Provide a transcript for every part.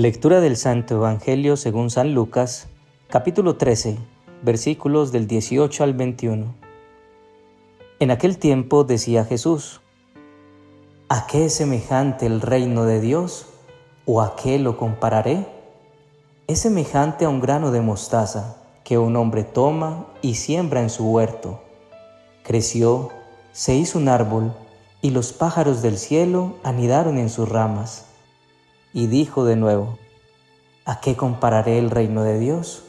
Lectura del Santo Evangelio según San Lucas, capítulo 13, versículos del 18 al 21. En aquel tiempo decía Jesús: ¿A qué es semejante el reino de Dios? ¿O a qué lo compararé? Es semejante a un grano de mostaza que un hombre toma y siembra en su huerto. Creció, se hizo un árbol, y los pájaros del cielo anidaron en sus ramas. Y dijo de nuevo: ¿A qué compararé el reino de Dios?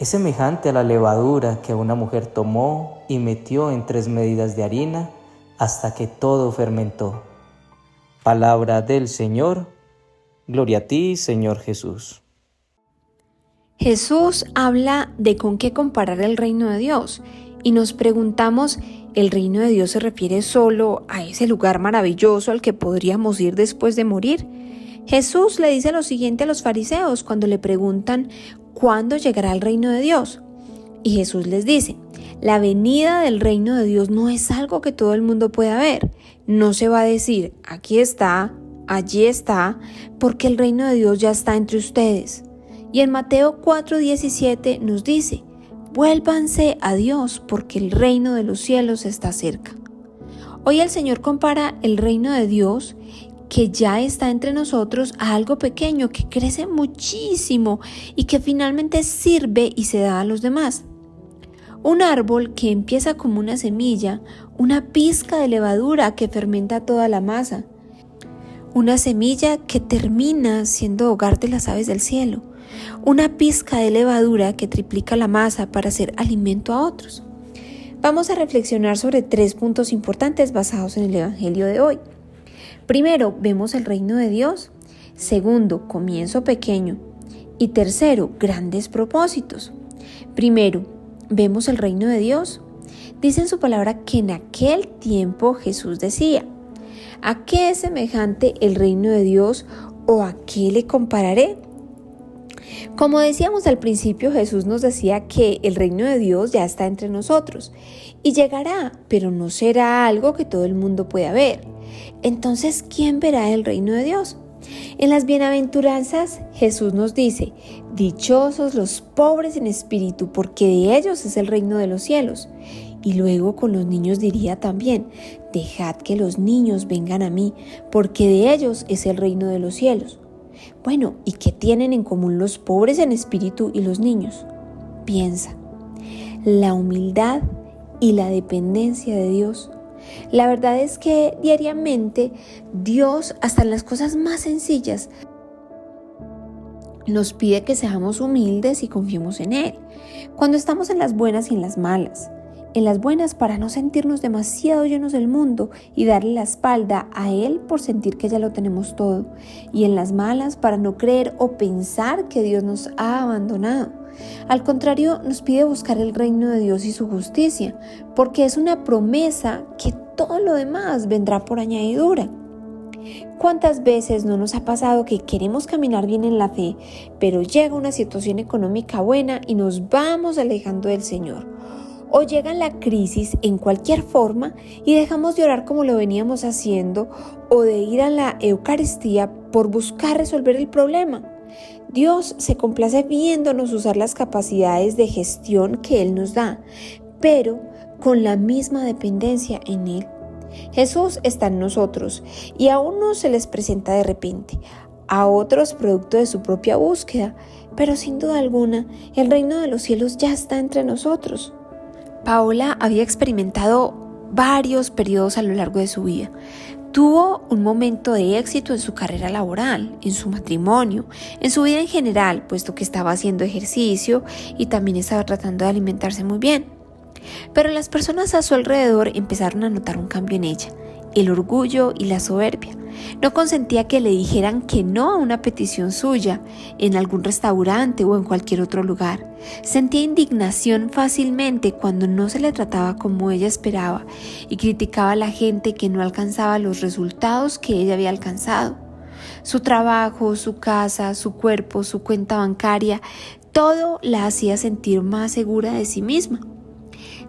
Es semejante a la levadura que una mujer tomó y metió en 3 medidas de harina hasta que todo fermentó. Palabra del Señor. Gloria a ti, Señor Jesús. Jesús habla de con qué comparar el reino de Dios y nos preguntamos, ¿el reino de Dios se refiere solo a ese lugar maravilloso al que podríamos ir después de morir? Jesús le dice lo siguiente a los fariseos cuando le preguntan ¿cuándo llegará el reino de Dios? Y Jesús les dice: la venida del reino de Dios no es algo que todo el mundo pueda ver. No se va a decir aquí está, allí está, porque el reino de Dios ya está entre ustedes. Y en Mateo 4:17 nos dice: vuélvanse a Dios porque el reino de los cielos está cerca. Hoy el Señor compara el reino de Dios que ya está entre nosotros a algo pequeño que crece muchísimo y que finalmente sirve y se da a los demás. Un árbol que empieza como una semilla, una pizca de levadura que fermenta toda la masa, una semilla que termina siendo hogar de las aves del cielo, una pizca de levadura que triplica la masa para hacer alimento a otros. Vamos a reflexionar sobre 3 puntos importantes basados en el Evangelio de hoy. Primero, vemos el reino de Dios. Segundo, comienzo pequeño. Y tercero, grandes propósitos. Primero, vemos el reino de Dios. Dice en su palabra que en aquel tiempo Jesús decía: ¿a qué es semejante el reino de Dios o a qué le compararé? Como decíamos al principio, Jesús nos decía que el reino de Dios ya está entre nosotros y llegará, pero no será algo que todo el mundo pueda ver. Entonces, ¿quién verá el reino de Dios? En las bienaventuranzas, Jesús nos dice: dichosos los pobres en espíritu, porque de ellos es el reino de los cielos. Y luego con los niños diría también: dejad que los niños vengan a mí, porque de ellos es el reino de los cielos. Bueno, ¿y qué tienen en común los pobres en espíritu y los niños? Piensa: la humildad y la dependencia de Dios. La verdad es que diariamente Dios, hasta en las cosas más sencillas, nos pide que seamos humildes y confiemos en Él. Cuando estamos en las buenas y en las malas. En las buenas para no sentirnos demasiado llenos del mundo y darle la espalda a Él por sentir que ya lo tenemos todo. Y en las malas para no creer o pensar que Dios nos ha abandonado. Al contrario, nos pide buscar el reino de Dios y su justicia, porque es una promesa que todo lo demás vendrá por añadidura. ¿Cuántas veces no nos ha pasado que queremos caminar bien en la fe, pero llega una situación económica buena y nos vamos alejando del Señor? O llega la crisis en cualquier forma y dejamos de orar como lo veníamos haciendo o de ir a la Eucaristía por buscar resolver el problema. Dios se complace viéndonos usar las capacidades de gestión que Él nos da, pero con la misma dependencia en Él. Jesús está en nosotros y a unos se les presenta de repente, a otros producto de su propia búsqueda, pero sin duda alguna el reino de los cielos ya está entre nosotros. Paola había experimentado varios periodos a lo largo de su vida. Tuvo un momento de éxito en su carrera laboral, en su matrimonio, en su vida en general, puesto que estaba haciendo ejercicio y también estaba tratando de alimentarse muy bien. Pero las personas a su alrededor empezaron a notar un cambio en ella: el orgullo y la soberbia. No consentía que le dijeran que no a una petición suya en algún restaurante o en cualquier otro lugar. Sentía indignación fácilmente cuando no se le trataba como ella esperaba y criticaba a la gente que no alcanzaba los resultados que ella había alcanzado. Su trabajo, su casa, su cuerpo, su cuenta bancaria, todo la hacía sentir más segura de sí misma.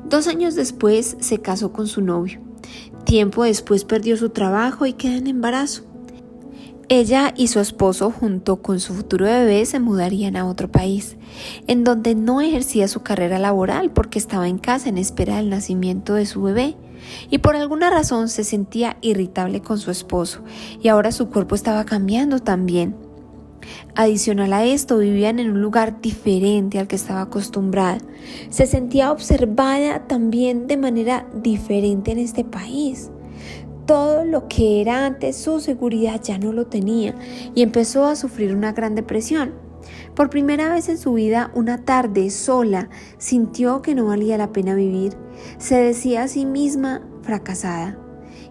2 años después se casó con su novio. Tiempo después perdió su trabajo y quedó en embarazo. Ella y su esposo, junto con su futuro bebé, se mudarían a otro país, en donde no ejercía su carrera laboral porque estaba en casa en espera del nacimiento de su bebé. Y por alguna razón se sentía irritable con su esposo, y ahora su cuerpo estaba cambiando también. Adicional a esto, vivían en un lugar diferente al que estaba acostumbrada. Se sentía observada también de manera diferente en este país. Todo lo que era antes su seguridad ya no lo tenía y empezó a sufrir una gran depresión. Por primera vez en su vida, una tarde sola, sintió que no valía la pena vivir. Se decía a sí misma fracasada.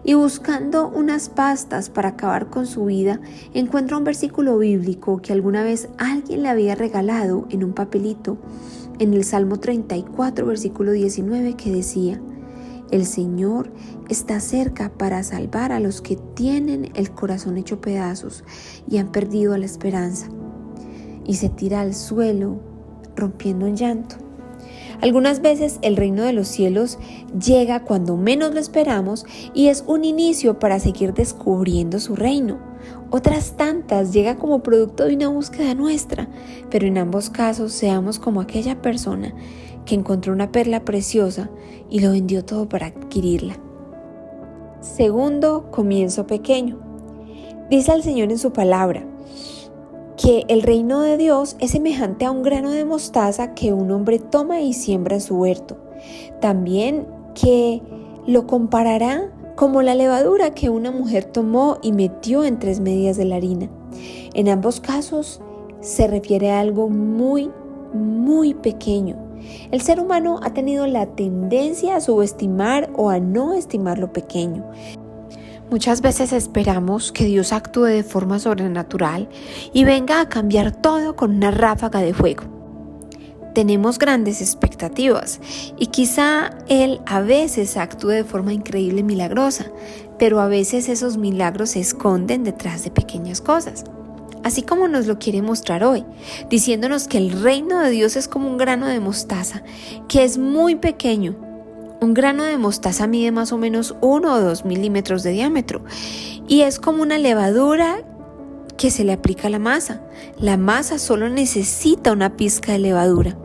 Y buscando unas pastas para acabar con su vida, encuentra un versículo bíblico que alguna vez alguien le había regalado en un papelito, en el Salmo 34, versículo 19, que decía: el Señor está cerca para salvar a los que tienen el corazón hecho pedazos y han perdido la esperanza. Y se tira al suelo, rompiendo en llanto. Algunas veces el reino de los cielos llega cuando menos lo esperamos y es un inicio para seguir descubriendo su reino. Otras tantas llega como producto de una búsqueda nuestra, pero en ambos casos seamos como aquella persona que encontró una perla preciosa y lo vendió todo para adquirirla. Segundo, comienzo pequeño. Dice el Señor en su palabra que el reino de Dios es semejante a un grano de mostaza que un hombre toma y siembra en su huerto. También que lo comparará como la levadura que una mujer tomó y metió en 3 medidas de la harina. En ambos casos se refiere a algo muy, muy pequeño. El ser humano ha tenido la tendencia a subestimar o a no estimar lo pequeño. Muchas veces esperamos que Dios actúe de forma sobrenatural y venga a cambiar todo con una ráfaga de fuego. Tenemos grandes expectativas y quizá Él a veces actúe de forma increíble y milagrosa, pero a veces esos milagros se esconden detrás de pequeñas cosas. Así como nos lo quiere mostrar hoy, diciéndonos que el reino de Dios es como un grano de mostaza, que es muy pequeño. Un grano de mostaza mide más o menos 1 o 2 milímetros de diámetro y es como una levadura que se le aplica a la masa. La masa solo necesita una pizca de levadura.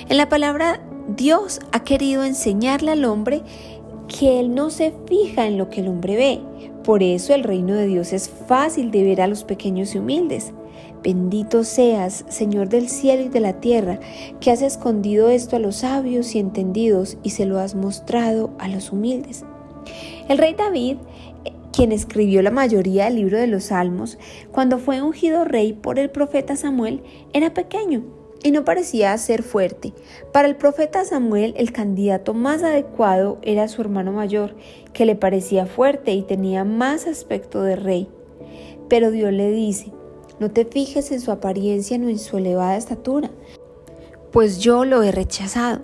En la palabra, Dios ha querido enseñarle al hombre que Él no se fija en lo que el hombre ve. Por eso el reino de Dios es fácil de ver a los pequeños y humildes. Bendito seas, Señor del cielo y de la tierra, que has escondido esto a los sabios y entendidos y se lo has mostrado a los humildes. El rey David, quien escribió la mayoría del libro de los Salmos, cuando fue ungido rey por el profeta Samuel, era pequeño y no parecía ser fuerte. Para el profeta Samuel, el candidato más adecuado era su hermano mayor, que le parecía fuerte y tenía más aspecto de rey. Pero Dios le dice: no te fijes en su apariencia ni en su elevada estatura, pues yo lo he rechazado.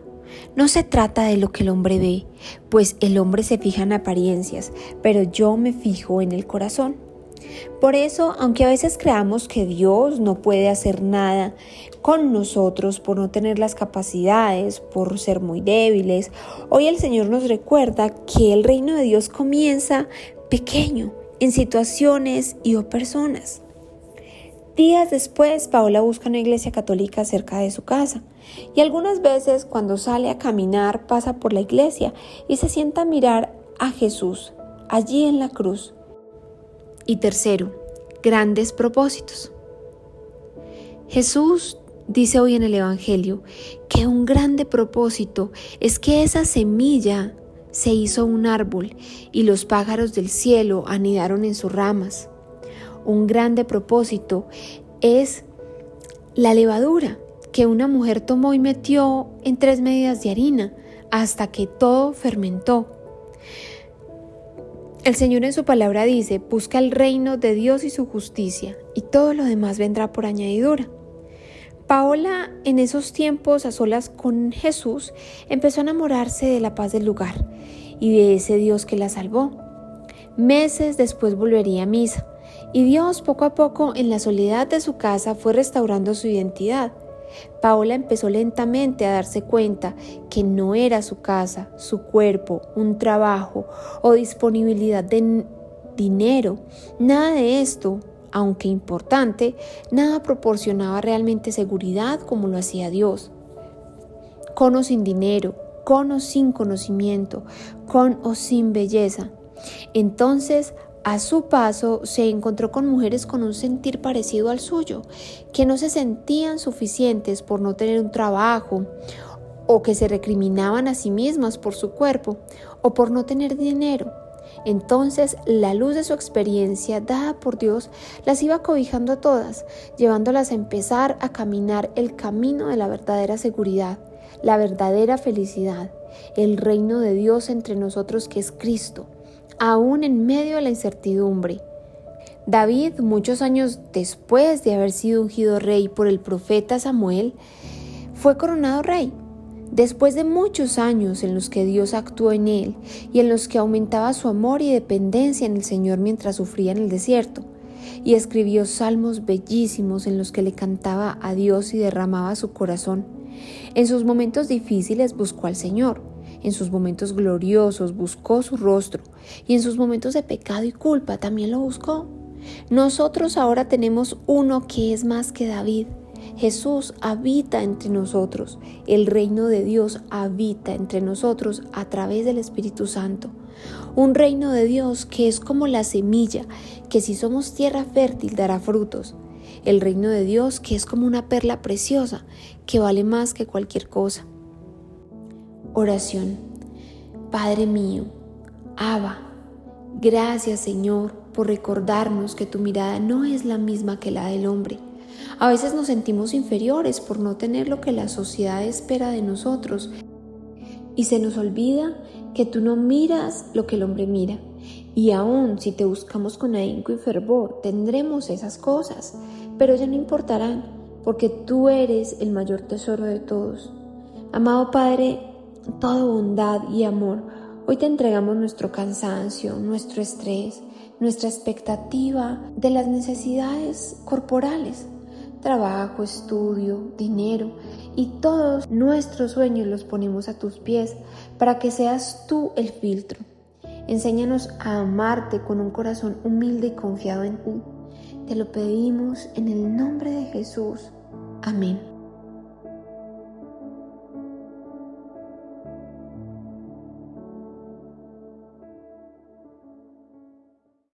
No se trata de lo que el hombre ve, pues el hombre se fija en apariencias, pero yo me fijo en el corazón. Por eso, aunque a veces creamos que Dios no puede hacer nada con nosotros por no tener las capacidades, por ser muy débiles, hoy el Señor nos recuerda que el reino de Dios comienza pequeño, en situaciones y o personas. Días después, Paola busca una iglesia católica cerca de su casa y algunas veces cuando sale a caminar pasa por la iglesia y se sienta a mirar a Jesús allí en la cruz. Y tercero, grandes propósitos. Jesús dice hoy en el Evangelio que un grande propósito es que esa semilla se hizo un árbol y los pájaros del cielo anidaron en sus ramas. Un grande propósito es la levadura que una mujer tomó y metió en 3 medidas de harina hasta que todo fermentó. El Señor en su palabra dice: busca el reino de Dios y su justicia, y todo lo demás vendrá por añadidura. Paola, en esos tiempos a solas con Jesús, empezó a enamorarse de la paz del lugar y de ese Dios que la salvó. Meses después volvería a misa. Y Dios poco a poco en la soledad de su casa fue restaurando su identidad. Paola empezó lentamente a darse cuenta que no era su casa, su cuerpo, un trabajo o disponibilidad de dinero. Nada de esto aunque importante, nada proporcionaba realmente seguridad como lo hacía Dios. Con o sin dinero, con o sin conocimiento, con o sin belleza. Entonces, a su paso, se encontró con mujeres con un sentir parecido al suyo, que no se sentían suficientes por no tener un trabajo, o que se recriminaban a sí mismas por su cuerpo, o por no tener dinero. Entonces, la luz de su experiencia dada por Dios las iba cobijando a todas, llevándolas a empezar a caminar el camino de la verdadera seguridad, la verdadera felicidad, el reino de Dios entre nosotros que es Cristo, aún en medio de la incertidumbre. David, muchos años después de haber sido ungido rey por el profeta Samuel, fue coronado rey. Después de muchos años en los que Dios actuó en él y en los que aumentaba su amor y dependencia en el Señor mientras sufría en el desierto, y escribió salmos bellísimos en los que le cantaba a Dios y derramaba su corazón. En sus momentos difíciles buscó al Señor, en sus momentos gloriosos buscó su rostro y en sus momentos de pecado y culpa también lo buscó. Nosotros ahora tenemos uno que es más que David. Jesús habita entre nosotros, el reino de Dios habita entre nosotros a través del Espíritu Santo. Un reino de Dios que es como la semilla, que si somos tierra fértil dará frutos. El reino de Dios que es como una perla preciosa, que vale más que cualquier cosa. Oración. Padre mío, Abba, gracias Señor por recordarnos que tu mirada no es la misma que la del hombre. A veces nos sentimos inferiores por no tener lo que la sociedad espera de nosotros y se nos olvida que tú no miras lo que el hombre mira. Y aún si te buscamos con ahínco y fervor, tendremos esas cosas, pero ya no importarán porque tú eres el mayor tesoro de todos. Amado Padre, toda bondad y amor, hoy te entregamos nuestro cansancio, nuestro estrés, nuestra expectativa de las necesidades corporales. Trabajo, estudio, dinero y todos nuestros sueños los ponemos a tus pies para que seas tú el filtro. Enséñanos a amarte con un corazón humilde y confiado en ti. Te lo pedimos en el nombre de Jesús. Amén.